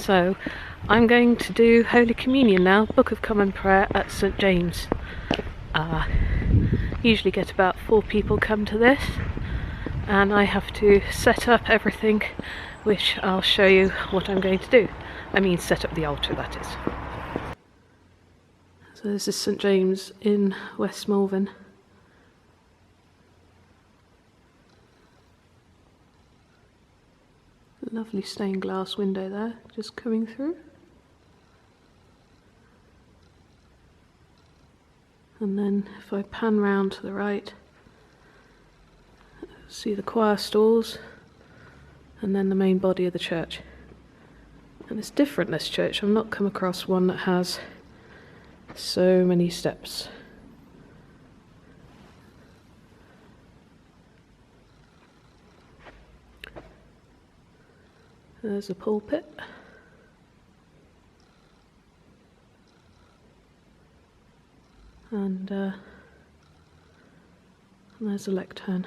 So I'm going to do Holy Communion now, Book of Common Prayer at St James. Usually get about 4 people come to this, and I have to set up everything, which I'll show you what I'm going to do. I mean set up the altar, that is. So this is St James in West Malvern. Lovely stained glass window there, just coming through. And then if I pan round to the right, see the choir stalls, and then the main body of the church. And it's different, this church. I've not come across one that has so many steps. There's a pulpit. And there's a lectern.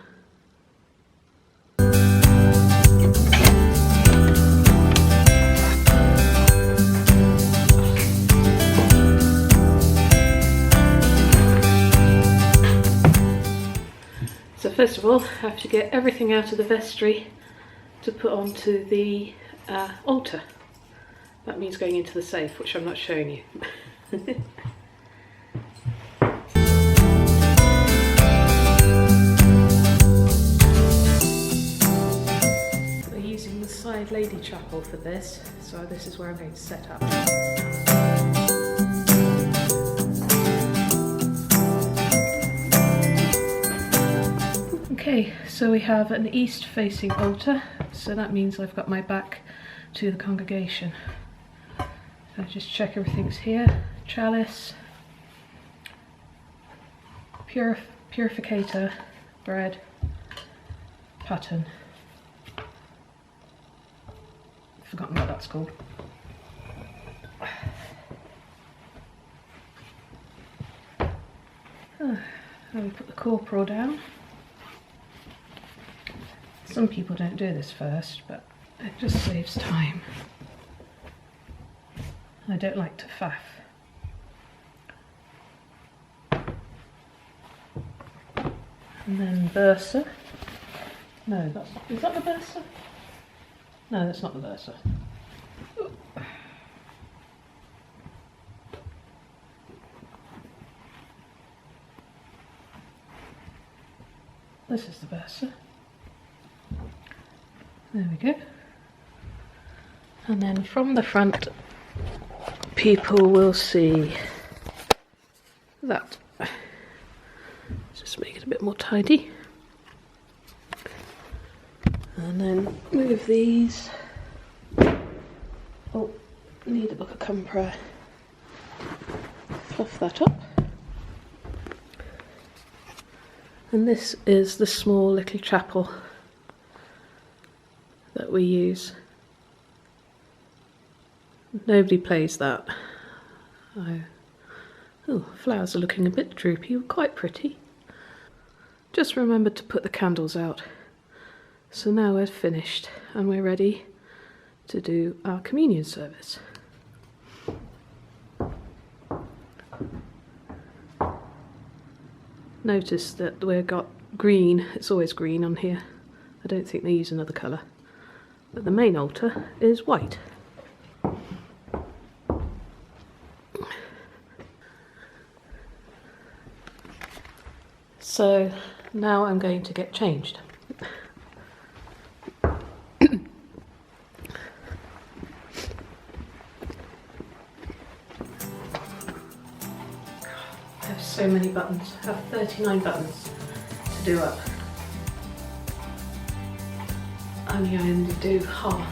So first of all, I have to get everything out of the vestry to put onto the altar. That means going into the safe, which I'm not showing you. We're using the side lady chapel for this, so this is where I'm going to set up. Okay, so we have an east facing altar, so that means I've got my back to the congregation. So just check everything's here. Chalice, purificator, bread, pattern. I've forgotten what that's called. Now we put the corporal down. Some people don't do this first, but it just saves time. I don't like to faff. And then bursa. No, is that the bursa? No, that's not the bursa. Ooh. This is the bursa. There we go. And then from the front, people will see that. Just make it a bit more tidy. And then move these. Oh, need a Book of Common Prayer. Fluff that up. And this is the small little chapel that we use. Nobody plays that. Oh, flowers are looking a bit droopy, quite pretty. Just remembered to put the candles out. So now we're finished and we're ready to do our communion service. Notice that we've got green, it's always green on here. I don't think they use another colour. But the main altar is white. So now I'm going to get changed. I have so many buttons. I have 39 buttons to do up. I only do half.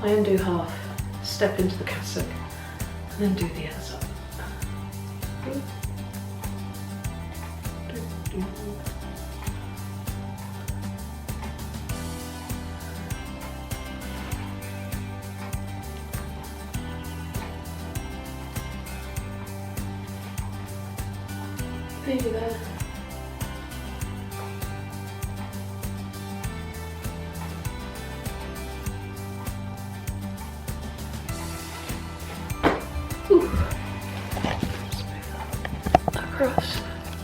I undo half, step into the cassock, and then do the others up. Maybe there.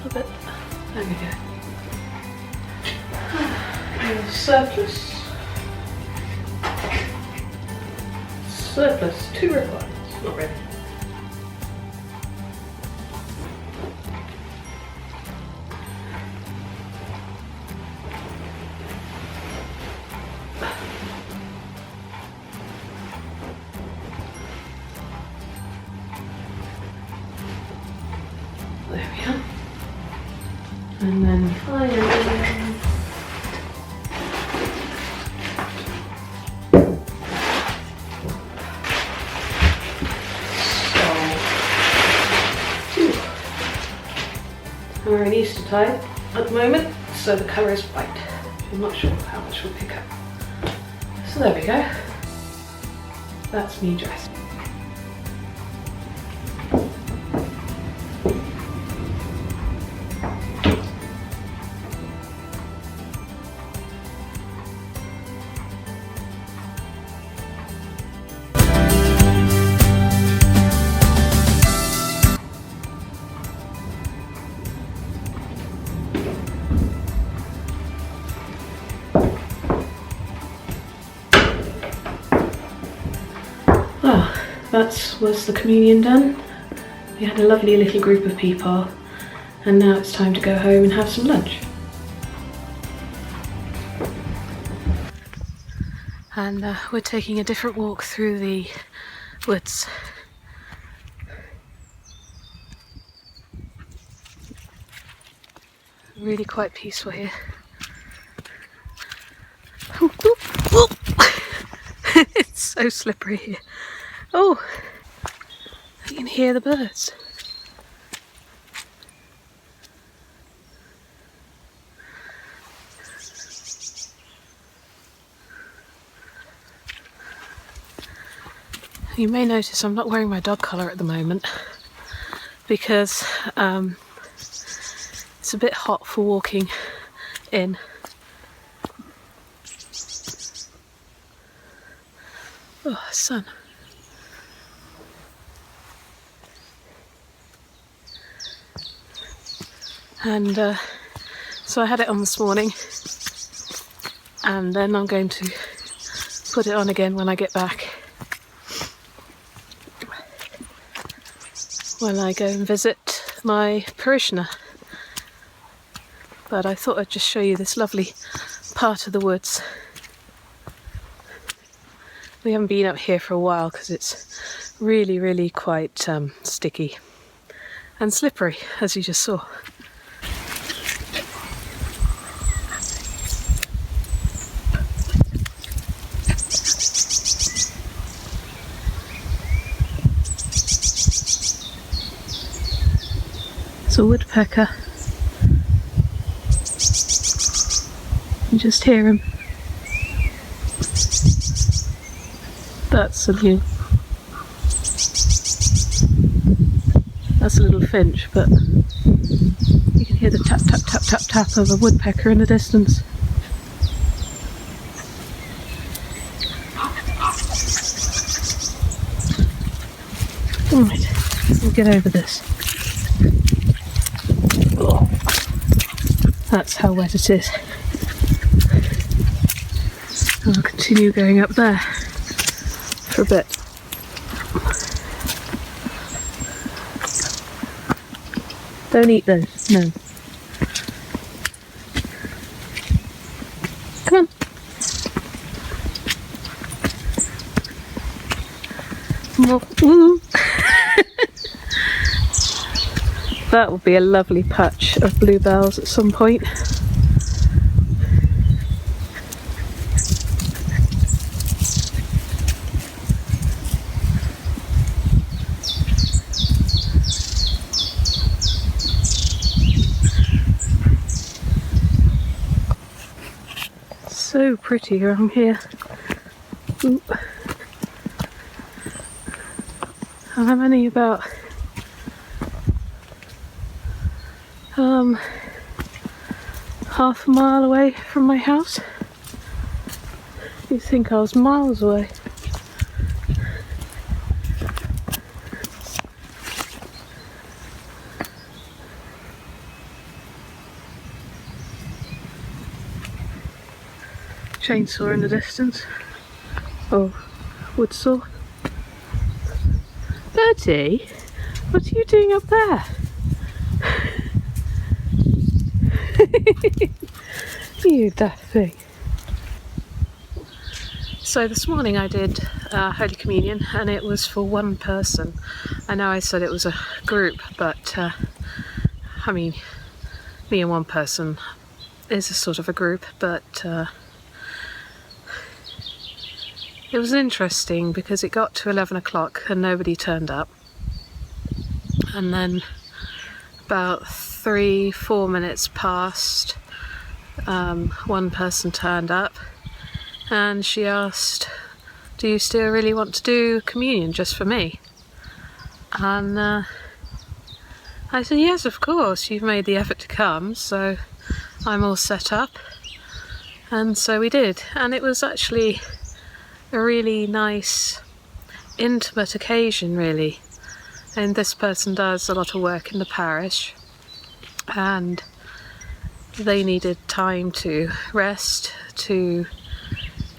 a bit. There we go. Surplus. Surplus, 2 requirements, not really. There we are. And then finally, I'm wearing Easter tie at the moment, so the colour is white. I'm not sure how much we'll pick up. So there we go. That's me dressed. Well, that was the communion done. We had a lovely little group of people, and now it's time to go home and have some lunch. And we're taking a different walk through the woods. Really quite peaceful here. It's so slippery here. Oh, you can hear the birds. You may notice I'm not wearing my dog collar at the moment because it's a bit hot for walking in. Oh, sun. And so I had it on this morning, and then I'm going to put it on again when I get back, when I go and visit my parishioner. But I thought I'd just show you this lovely part of the woods. We haven't been up here for a while because it's really quite sticky and slippery, as you just saw. It's a woodpecker. You just hear him. That's a little finch, but you can hear the tap tap tap tap tap of a woodpecker in the distance. Alright, we'll get over this. Oh, that's how wet it is. And I'll continue going up there for a bit. Don't eat those, no. Come on. Ooh. That will be a lovely patch of bluebells at some point. So pretty around here. Ooh. I'm only about half a mile away from my house. You'd think I was miles away. chainsaw in the distance. Oh, wood saw. Bertie, what are you doing up there? You daft thing. So this morning I did Holy Communion, and it was for one person. I know I said it was a group, but I mean, me and one person is a sort of a group, but it was interesting because it got to 11 o'clock and nobody turned up. And then about 3-4 minutes passed, one person turned up and she asked, "Do you still really want to do communion just for me?" And I said, "Yes, of course, you've made the effort to come, so I'm all set up." And so we did, and it was actually a really nice, intimate occasion, really. And this person does a lot of work in the parish, and they needed time to rest, to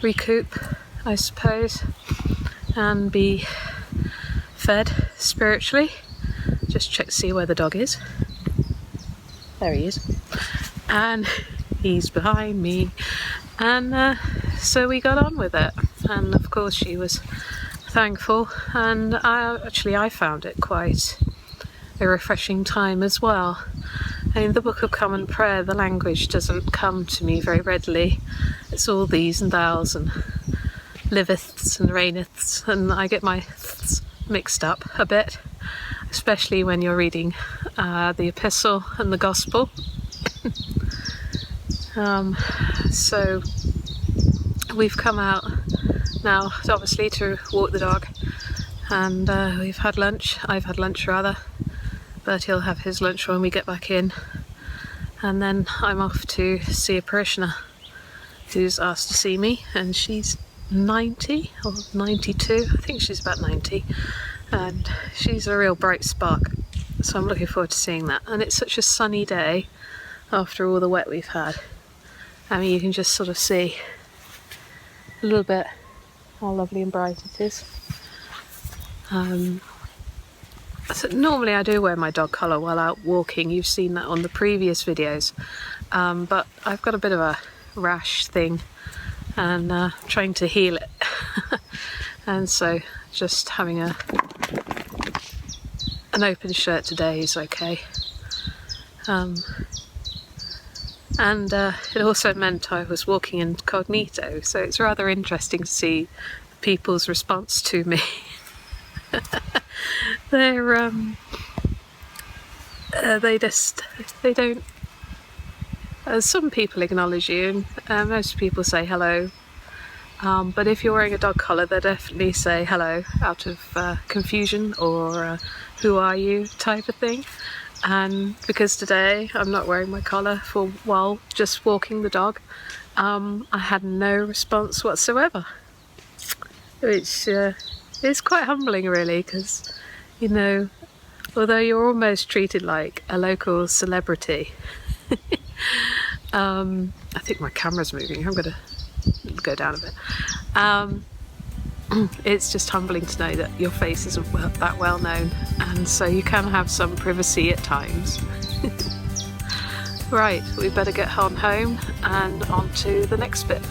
recoup, I suppose, and be fed spiritually. Just check to see where the dog is. There he is. And he's behind me. And so we got on with it. And of course she was thankful, and I found it quite a refreshing time as well. In the Book of Common Prayer, the language doesn't come to me very readily. It's all these and thous and liveths and reigneths, and I get my ths mixed up a bit, especially when you're reading the Epistle and the Gospel. So we've come out now, obviously, to walk the dog, and we've had lunch. I've had lunch rather, but he'll have his lunch when we get back in, and then I'm off to see a parishioner who's asked to see me, and she's 90 or 92, I think she's about 90, and she's a real bright spark, so I'm looking forward to seeing that. And it's such a sunny day after all the wet we've had. I mean, you can just sort of see a little bit how lovely and bright it is. So normally I do wear my dog collar while out walking. You've seen that on the previous videos, but I've got a bit of a rash thing and trying to heal it. And so just having an open shirt today is okay. And it also meant I was walking incognito, so it's rather interesting to see people's response to me. They don't. Some people acknowledge you, and most people say hello. But if you're wearing a dog collar, they definitely say hello out of confusion or who are you type of thing. And because today I'm not wearing my collar while just walking the dog, I had no response whatsoever. It's quite humbling, really, because, you know, although you're almost treated like a local celebrity, I think my camera's moving. I'm going to go down a bit. It's just humbling to know that your face isn't that well known, and so you can have some privacy at times. Right, we better get on home and on to the next bit.